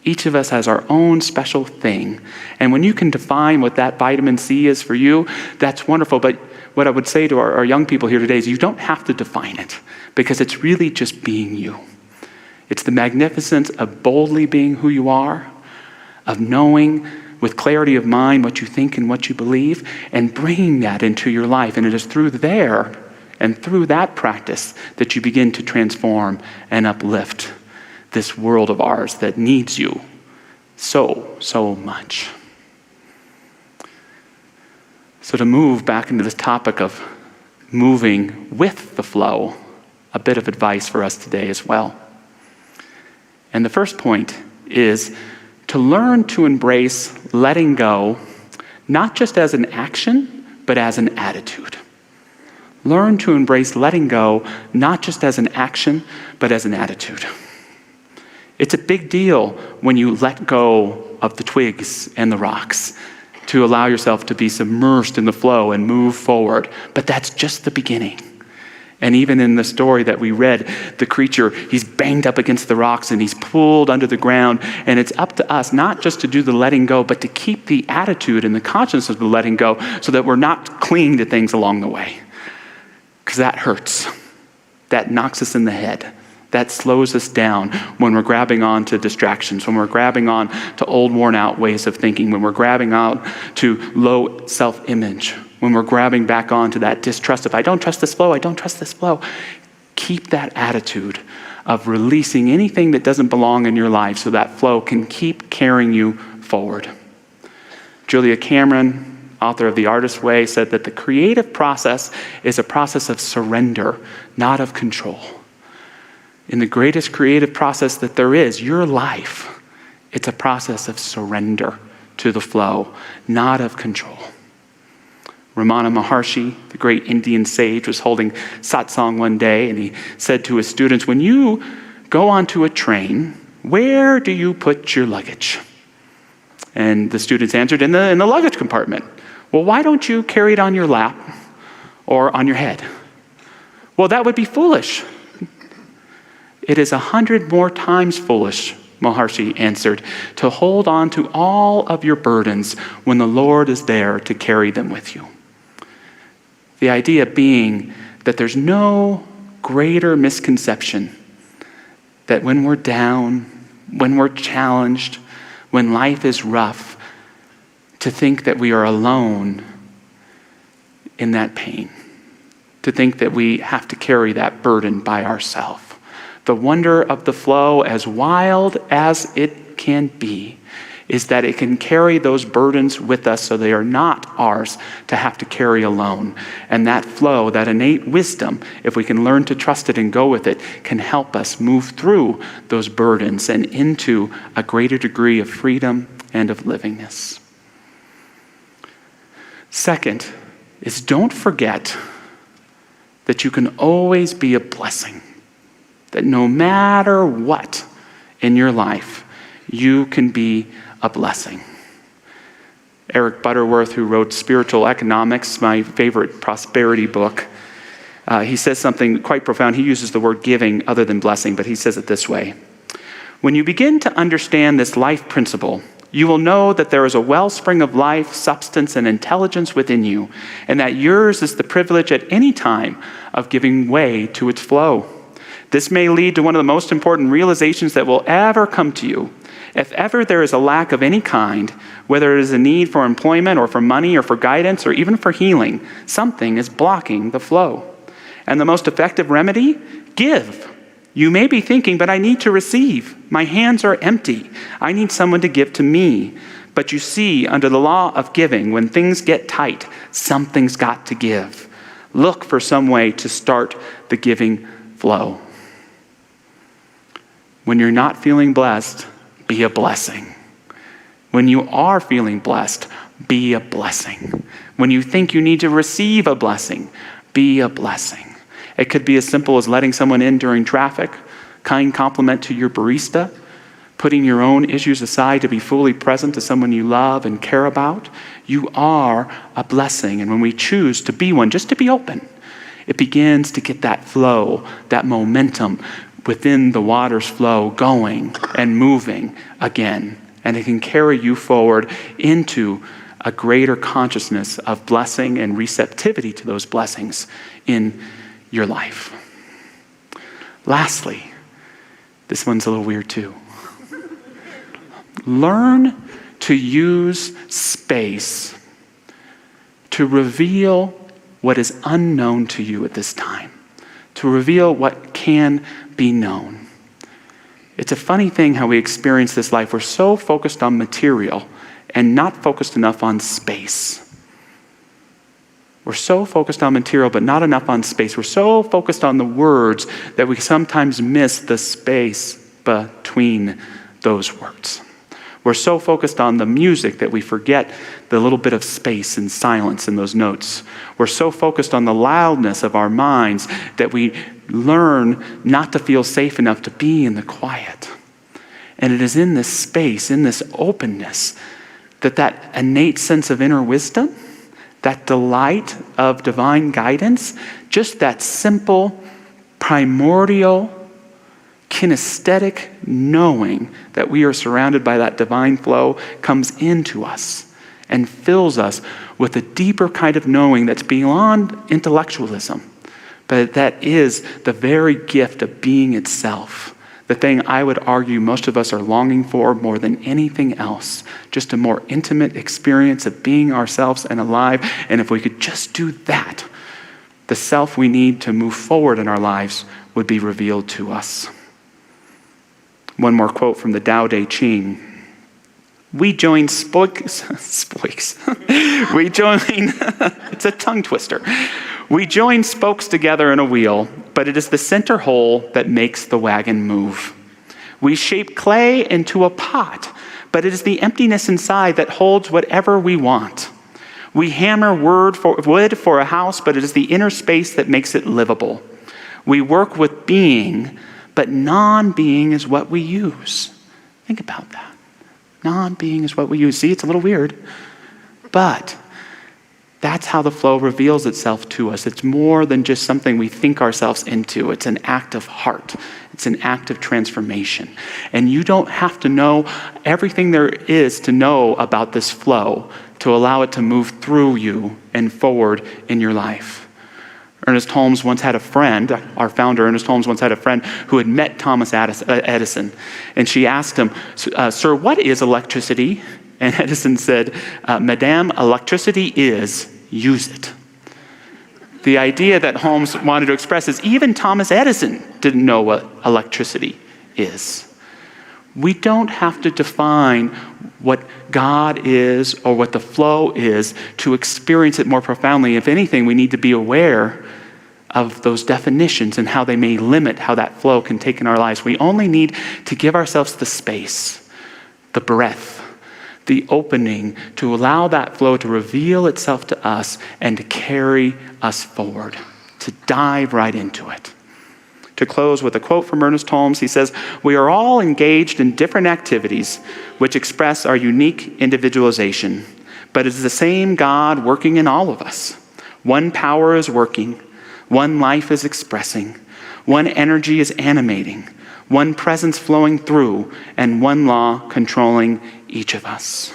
S7: Each of us has our own special thing. And when you can define what that vitamin C is for you, that's wonderful. But what I would say to our young people here today is you don't have to define it, because it's really just being you. It's the magnificence of boldly being who you are, of knowing with clarity of mind what you think and what you believe, and bringing that into your life. And it is through there and through that practice that you begin to transform and uplift this world of ours that needs you so much. So to move back into this topic of moving with the flow, a bit of advice for us today as well. And the first point is to learn to embrace letting go, not just as an action, but as an attitude. Learn to embrace letting go, not just as an action, but as an attitude. It's a big deal when you let go of the twigs and the rocks to allow yourself to be submerged in the flow and move forward. But that's just the beginning. And even in the story that we read, the creature, he's banged up against the rocks and he's pulled under the ground. And it's up to us not just to do the letting go, but to keep the attitude and the consciousness of the letting go so that we're not clinging to things along the way. because that hurts. That knocks us in the head. That slows us down when we're grabbing on to distractions, when we're grabbing on to old, worn-out ways of thinking, when we're grabbing out to low self-image, when we're grabbing back on to that distrust. If I don't trust this flow, I don't trust this flow. Keep that attitude of releasing anything that doesn't belong in your life so that flow can keep carrying you forward. Julia Cameron, author of The Artist's Way, said that the creative process is a process of surrender, not of control. In the greatest creative process that there is, your life, it's a process of surrender to the flow, not of control. Ramana Maharshi, the great Indian sage, was holding satsang one day, and he said to his students, when you go onto a train, where do you put your luggage? And the students answered, in the luggage compartment. Well, why don't you carry it on your lap or on your head? Well, that would be foolish. It is 100 more times foolish, Maharshi answered, to hold on to all of your burdens when the Lord is there to carry them with you. The idea being that there's no greater misconception that when we're down, when we're challenged, when life is rough, to think that we are alone in that pain, to think that we have to carry that burden by ourselves. The wonder of the flow, as wild as it can be, is that it can carry those burdens with us so they are not ours to have to carry alone. And that flow, that innate wisdom, if we can learn to trust it and go with it, can help us move through those burdens and into a greater degree of freedom and of livingness. Second is, don't forget that you can always be a blessing. That no matter what in your life, you can be a blessing. Eric Butterworth, who wrote Spiritual Economics, my favorite prosperity book, he says something quite profound. He uses the word giving other than blessing, but he says it this way. When you begin to understand this life principle, you will know that there is a wellspring of life, substance, and intelligence within you, and that yours is the privilege at any time of giving way to its flow. This may lead to one of the most important realizations that will ever come to you. If ever there is a lack of any kind, whether it is a need for employment or for money or for guidance or even for healing, something is blocking the flow. And the most effective remedy? Give. You may be thinking, but I need to receive. My hands are empty. I need someone to give to me. But you see, under the law of giving, when things get tight, something's got to give. Look for some way to start the giving flow. When you're not feeling blessed, be a blessing. When you are feeling blessed, be a blessing. When you think you need to receive a blessing, be a blessing. It could be as simple as letting someone in during traffic, kind compliment to your barista, putting your own issues aside to be fully present to someone you love and care about. You are a blessing. And when we choose to be one, just to be open, it begins to get that flow, that momentum within the water's flow going and moving again. And it can carry you forward into a greater consciousness of blessing and receptivity to those blessings in your life. Lastly, this one's a little weird too. Learn to use space to reveal what is unknown to you at this time, to reveal what can be known. It's a funny thing how we experience this life. We're so focused on material and not focused enough on space. We're so focused on material but not enough on space. We're so focused on the words that we sometimes miss the space between those words. We're so focused on the music that we forget the little bit of space and silence in those notes. We're so focused on the loudness of our minds that we learn not to feel safe enough to be in the quiet. And it is in this space, in this openness, that innate sense of inner wisdom, that delight of divine guidance, just that simple, primordial, kinesthetic knowing that we are surrounded by that divine flow comes into us and fills us with a deeper kind of knowing that's beyond intellectualism, but that is the very gift of being itself. The thing I would argue most of us are longing for more than anything else, just a more intimate experience of being ourselves and alive. And if we could just do that, the self we need to move forward in our lives would be revealed to us. One more quote from the Tao Te Ching. We join it's a tongue twister. We join spokes together in a wheel, but it is the center hole that makes the wagon move. We shape clay into a pot, but it is the emptiness inside that holds whatever we want. We hammer wood for a house, but it is the inner space that makes it livable. We work with being, but non-being is what we use. Think about that. Non-being is what we use. See, it's a little weird, but that's how the flow reveals itself to us. It's more than just something we think ourselves into. It's an act of heart. It's an act of transformation. And you don't have to know everything there is to know about this flow to allow it to move through you and forward in your life. Ernest Holmes once had a friend, our founder Ernest Holmes once had a friend who had met Thomas Edison. And she asked him, "Sir, what is electricity?" And Edison said, "Madame, electricity is, use it." The idea that Holmes wanted to express is even Thomas Edison didn't know what electricity is. We don't have to define what God is or what the flow is to experience it more profoundly. If anything, we need to be aware of those definitions and how they may limit how that flow can take in our lives. We only need to give ourselves the space, the breath, the opening to allow that flow to reveal itself to us and to carry us forward, to dive right into it. To close with a quote from Ernest Holmes, he says, "We are all engaged in different activities which express our unique individualization, but it is the same God working in all of us. One power is working, one life is expressing, one energy is animating, one presence flowing through, and one law controlling each of us."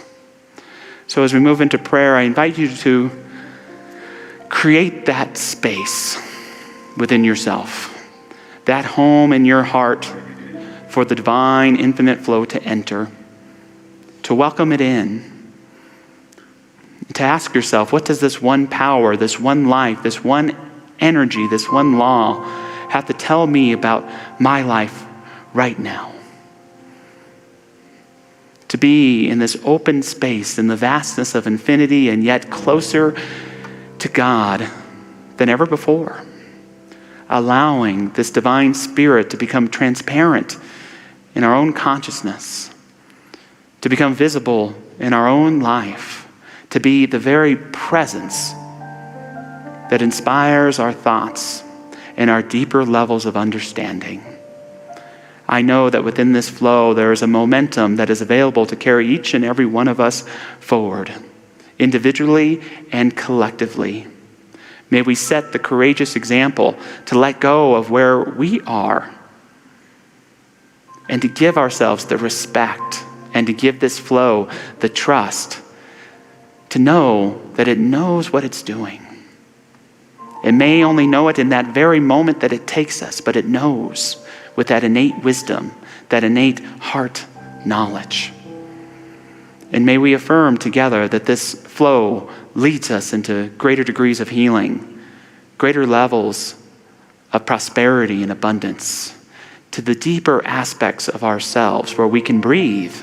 S7: So as we move into prayer, I invite you to create that space within yourself, that home in your heart for the divine infinite flow to enter, to welcome it in, to ask yourself, what does this one power, this one life, this one energy, this one law have to tell me about my life right now? To be in this open space, in the vastness of infinity, and yet closer to God than ever before. Allowing this divine spirit to become transparent in our own consciousness, to become visible in our own life, to be the very presence that inspires our thoughts and our deeper levels of understanding. I know that within this flow, there is a momentum that is available to carry each and every one of us forward, individually and collectively. May we set the courageous example to let go of where we are and to give ourselves the respect and to give this flow the trust to know that it knows what it's doing. It may only know it in that very moment that it takes us, but it knows with that innate wisdom, that innate heart knowledge. And may we affirm together that this flow leads us into greater degrees of healing, greater levels of prosperity and abundance, to the deeper aspects of ourselves where we can breathe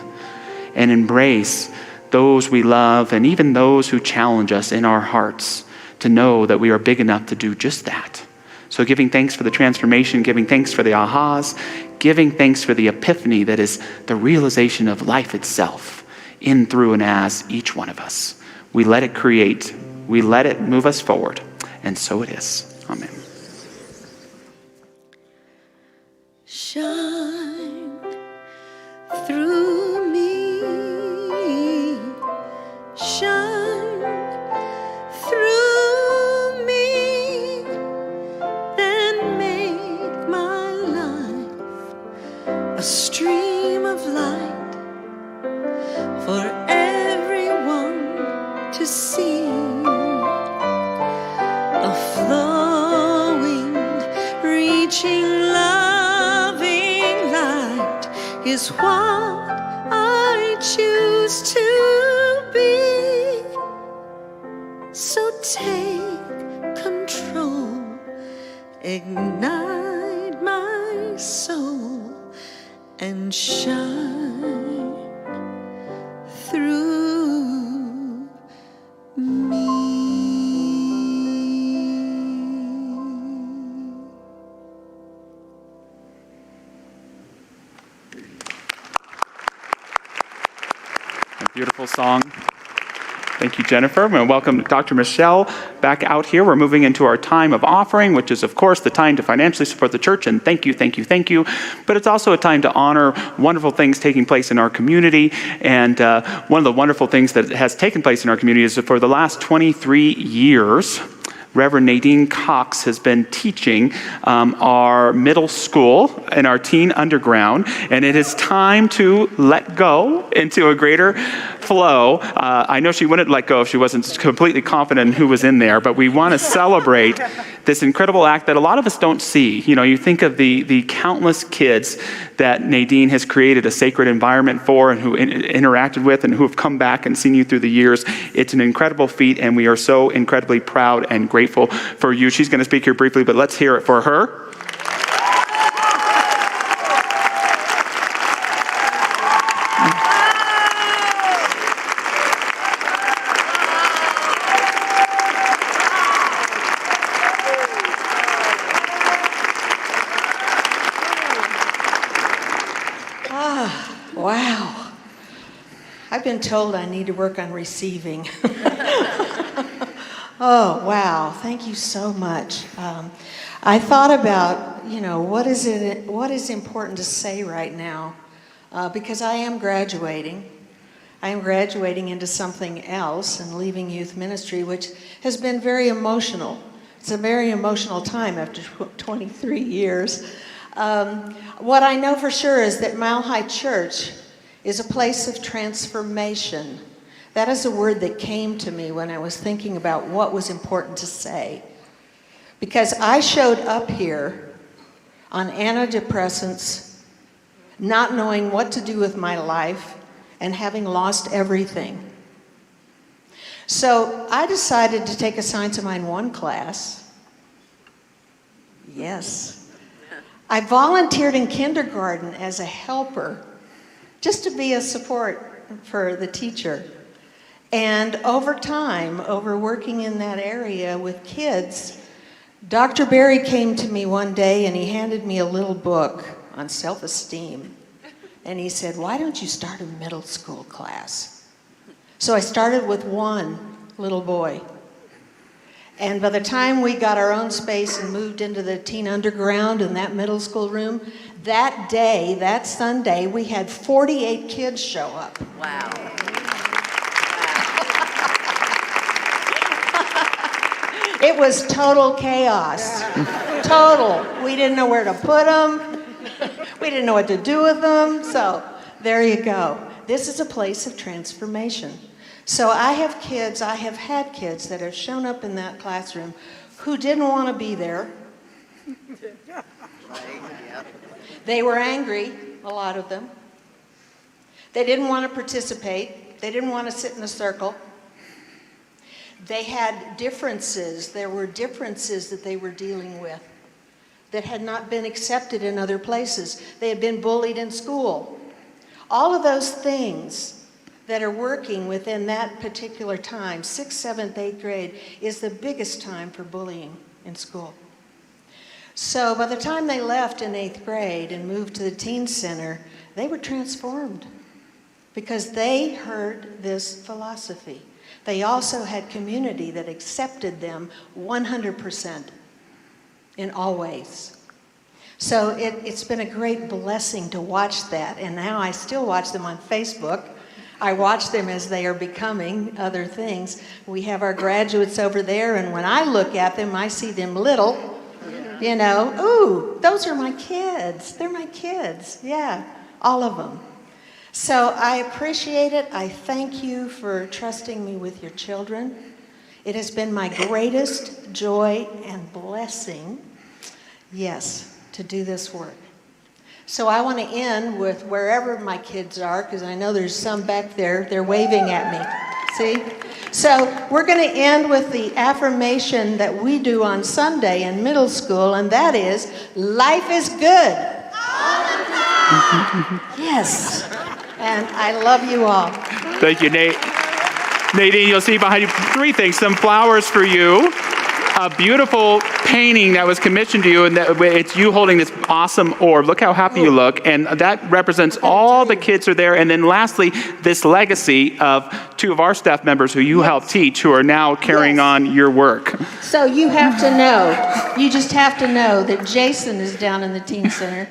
S7: and embrace those we love and even those who challenge us in our hearts, to know that we are big enough to do just that. So giving thanks for the transformation, giving thanks for the ahas, giving thanks for the epiphany that is the realization of life itself in, through, and as each one of us. We let it create, we let it move us forward, and so it is. Amen.
S5: Shine through me, shine through me, then make my life a stream of light for everyone to see, a flowing is what I choose to be. So take control, ignite my soul, and shine through me.
S7: A beautiful song. Thank you, Jennifer. I'm going to welcome Dr. Michelle back out here. We're moving into our time of offering, which is, of course, the time to financially support the church. And thank you, thank you, thank you. But it's also a time to honor wonderful things taking place in our community. And one of the wonderful things that has taken place in our community is that for the last 23 years, Reverend Nadine Cox has been teaching our middle school and our teen underground, and it is time to let go into a greater flow. I know she wouldn't let go if she wasn't completely confident in who was in there, but we want to celebrate this incredible act that a lot of us don't see. You know, you think of the countless kids that Nadine has created a sacred environment for and who interacted with and who have come back and seen you through the years. It's an incredible feat, and we are so incredibly proud and grateful for you. She's going to speak here briefly, but let's hear it for her.
S14: Wow. I've been told I need to work on receiving. Oh, wow. Thank you so much. I thought about, what is important to say right now, because I am graduating. I am graduating into something else and leaving youth ministry, which has been very emotional. It's a very emotional time after 23 years. What I know for sure is that Mile High Church is a place of transformation. That is a word that came to me when I was thinking about what was important to say. Because I showed up here on antidepressants, not knowing what to do with my life, and having lost everything. So I decided to take a Science of Mind 1 class. Yes. I volunteered in kindergarten as a helper, just to be a support for the teacher. And over time, over working in that area with kids, Dr. Berry came to me one day and he handed me a little book on self-esteem. And he said, "Why don't you start a middle school class?" So I started with one little boy. And by the time we got our own space and moved into the teen underground in that middle school room, that day, that Sunday, we had 48 kids show up.
S15: Wow.
S14: It was total chaos. Total. We didn't know where to put them. We didn't know what to do with them. So there you go. This is a place of transformation. So I have had kids that have shown up in that classroom who didn't want to be there. They were angry, a lot of them. They didn't want to participate. They didn't want to sit in a circle. They had differences. There were differences that they were dealing with that had not been accepted in other places. They had been bullied in school. All of those things that are working within that particular time, 6th, 7th, 8th grade, is the biggest time for bullying in school. So by the time they left in 8th grade and moved to the teen center, they were transformed because they heard this philosophy. They also had community that accepted them 100% in all ways. So it's been a great blessing to watch that, and now I still watch them on Facebook. I watch them as they are becoming other things. We have our graduates over there, and when I look at them, I see them little, ooh, those are my kids. They're my kids. Yeah, all of them. So I appreciate it. I thank you for trusting me with your children. It has been my greatest joy and blessing, yes, to do this work. So I want to end with wherever my kids are, because I know there's some back there. They're waving at me. See? So we're going to end with the affirmation that we do on Sunday in middle school, and that is, life is good. Yes. And I love you all.
S7: Thank you, Nate. Nadine, you'll see behind you 3 things. Some flowers for you, a beautiful painting that was commissioned to you, and it's you holding this awesome orb. Look how happy you look. And that represents all the kids who are there. And then lastly, this legacy of 2 of our staff members who you helped teach, who are now carrying on your work.
S14: So you have to know, you just have to know that Jason is down in the teen center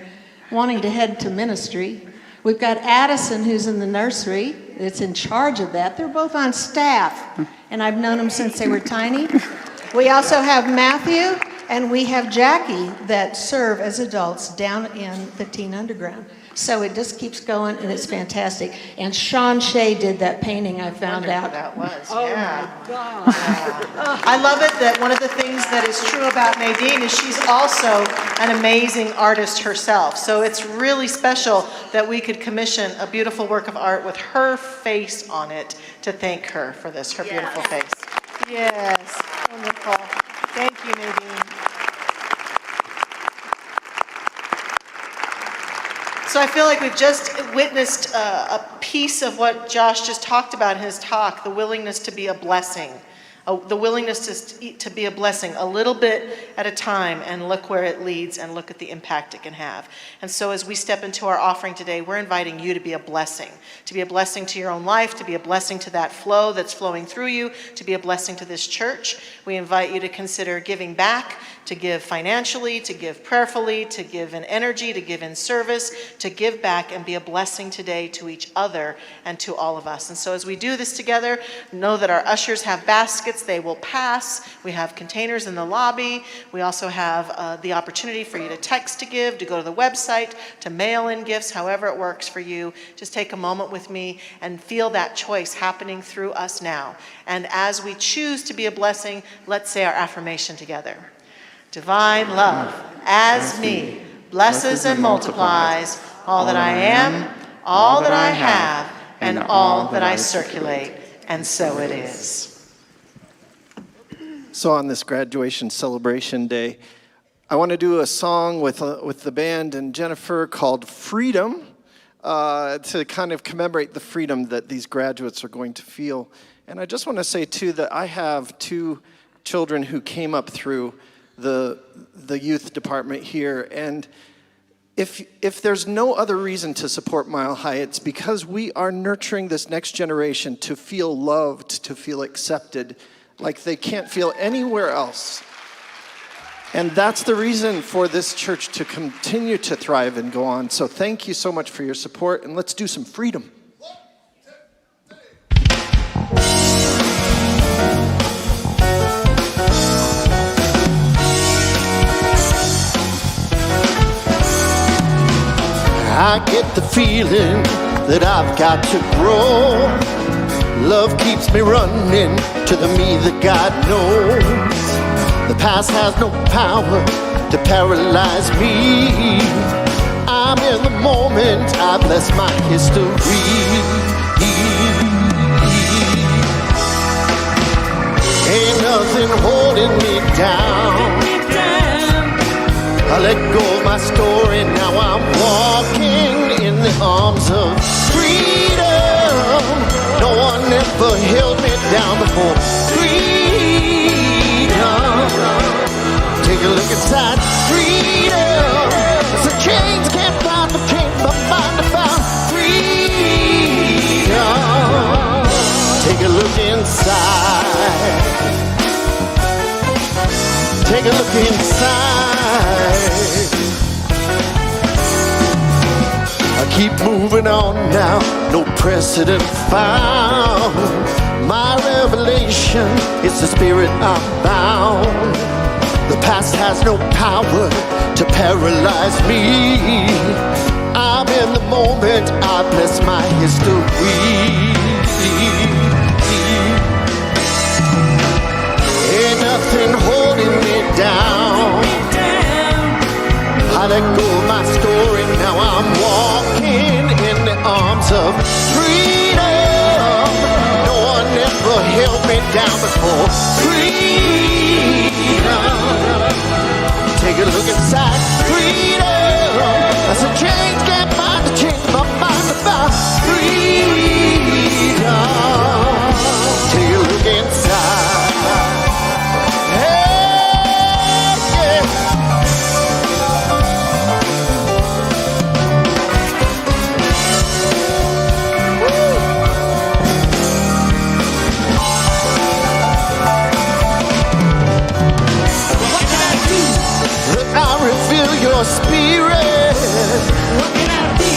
S14: wanting to head to ministry. We've got Addison, who's in the nursery, that's in charge of that. They're both on staff, and I've known them since they were tiny. We also have Matthew, and we have Jackie that serve as adults down in the Teen Underground. So it just keeps going, and it's fantastic. And Sean Shea did that painting, I found out.
S2: That was,
S14: Oh
S2: yeah.
S14: my God.
S2: I love it that one of the things that is true about Nadine is she's also an amazing artist herself. So it's really special that we could commission a beautiful work of art with her face on it to thank her for this, her beautiful face. Yes, wonderful. Thank you, Nadine. So I feel like we've just witnessed a piece of what Josh just talked about in his talk, the willingness to be a blessing. The willingness to be a blessing a little bit at a time, and look where it leads and look at the impact it can have. And so as we step into our offering today, we're inviting you to be a blessing to your own life, to be a blessing to that flow that's flowing through you, to be a blessing to this church. We invite you to consider giving back, to give financially, to give prayerfully, to give in energy, to give in service, to give back and be a blessing today to each other and to all of us. And so as we do this together, know that our ushers have baskets. They will pass. We have containers in the lobby. We also have the opportunity for you to text to give, to go to the website, to mail in gifts, however it works for you. Just take a moment with me and feel that choice happening through us now. And as we choose to be a blessing, let's say our affirmation together. Divine love, as me, blesses and multiplies all that I am, all that I have, and all that I circulate. And so it is.
S6: So on this graduation celebration day, I want to do a song with the band and Jennifer called Freedom, to kind of commemorate the freedom that these graduates are going to feel. And I just want to say, too, that I have 2 children who came up through the youth department here. And if there's no other reason to support Mile High, it's because we are nurturing this next generation to feel loved, to feel accepted, like they can't feel anywhere else. And that's the reason for this church to continue to thrive and go on. So thank you so much for your support, and let's do some freedom. I get the feeling that I've got to grow. Love keeps me running to the me that God knows. The past has no power to paralyze me. I'm in the moment, I bless my history. Ain't nothing holding me down. I let go of my story, now I'm walking in the arms of freedom. No one ever held me down before. Freedom. Take a look inside. Freedom. The chains can't bind the chain, my mind I found. Freedom. Take a look inside. Take a look inside. I keep moving on now, no precedent found. My revelation is the spirit I'm bound. The past has no power to paralyze me. I'm in the moment, I bless my history. Ain't nothing holding me down. I let go of my story, now I'm sense of freedom. No one ever held me down before. Freedom. Take a look inside. Freedom. That's a change, can't find to change my mind about freedom. Take a look inside. Hey, yeah. What can I do? That I reveal your spirit. What can I do?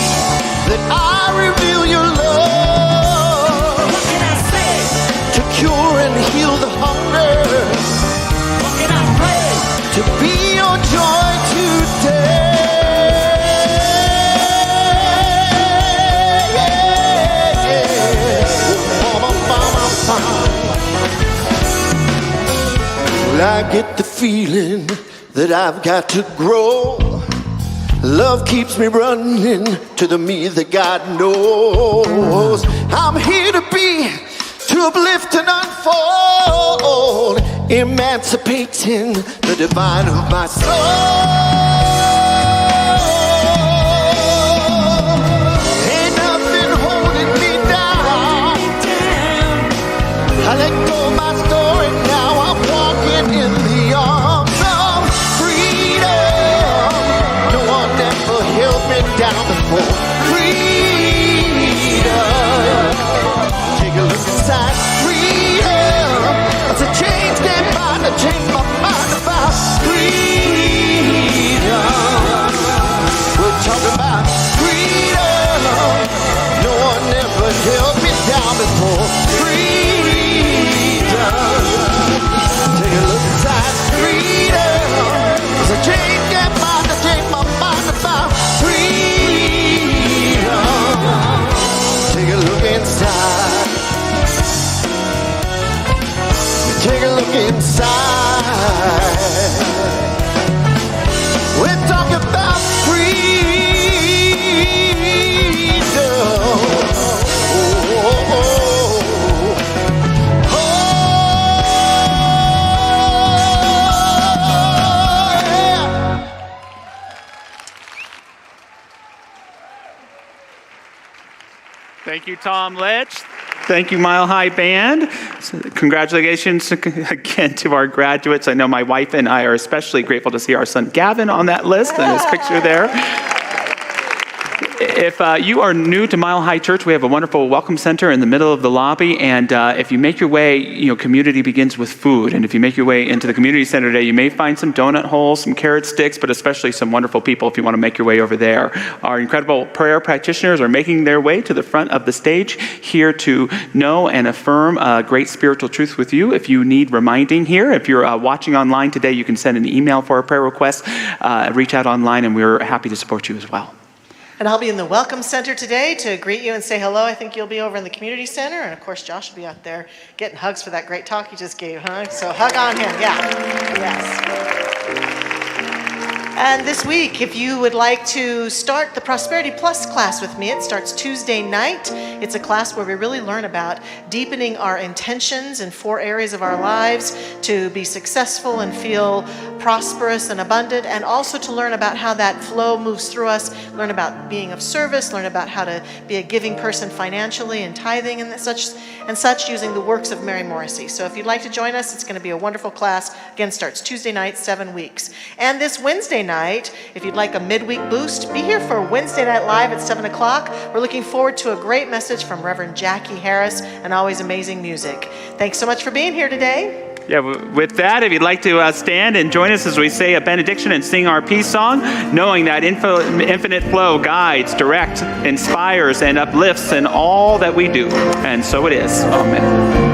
S6: That I reveal your love. What can I say? To cure and heal the hunger. What can I pray? To be your joy today. Well, I get the feeling that I've got to grow. Love keeps me running to the me that God knows. I'm here to be, to uplift and unfold, emancipating the divine of my soul. Ain't nothing holding me down. I let go of my story now. I'm walking in the arms of freedom. No one ever held me down before. Freedom. Take a look inside. Freedom. It's a change, can't find to change my mind about freedom. We're talking about freedom. No one ever held me down before. Freedom. Take a look inside. Freedom. It's a change, can't find to change my mind about freedom. Take a look inside. Take a look inside. We're talking about freedom. Oh, oh, oh. Oh, yeah.
S7: Thank you, Tom Litch. Thank you, Mile High Band. So congratulations again to our graduates. I know my wife and I are especially grateful to see our son Gavin on that list and his picture there. If you are new to Mile High Church, we have a wonderful welcome center in the middle of the lobby. And if you make your way, community begins with food. And if you make your way into the community center today, you may find some donut holes, some carrot sticks, but especially some wonderful people if you want to make your way over there. Our incredible prayer practitioners are making their way to the front of the stage here to know and affirm great spiritual truth with you. If you need reminding here, if you're watching online today, you can send an email for a prayer request, reach out online, and we're happy to support you as well.
S4: And I'll be in the Welcome Center today to greet you and say hello. I think you'll be over in the Community Center. And of course, Josh will be out there getting hugs for that great talk he just gave, huh? So hug on him, yeah. Yes. And this week, if you would like to start the Prosperity Plus class with me, it starts Tuesday night. It's a class where we really learn about deepening our intentions in 4 areas of our lives to be successful and feel prosperous and abundant, and also to learn about how that flow moves through us, learn about being of service, learn about how to be a giving person financially and tithing and such using the works of Mary Morrissey. So if you'd like to join us, it's going to be a wonderful class. Again, starts Tuesday night, 7 weeks. And this Wednesday night, if you'd like a midweek boost, be here for Wednesday Night Live at 7 o'clock. We're looking forward to a great message from Reverend Jackie Harris and always amazing music. Thanks so much for being here today.
S7: Yeah, with that, if you'd like to stand and join us as we say a benediction and sing our peace song, knowing that infinite flow guides, directs, inspires, and uplifts in all that we do. And so it is. Amen.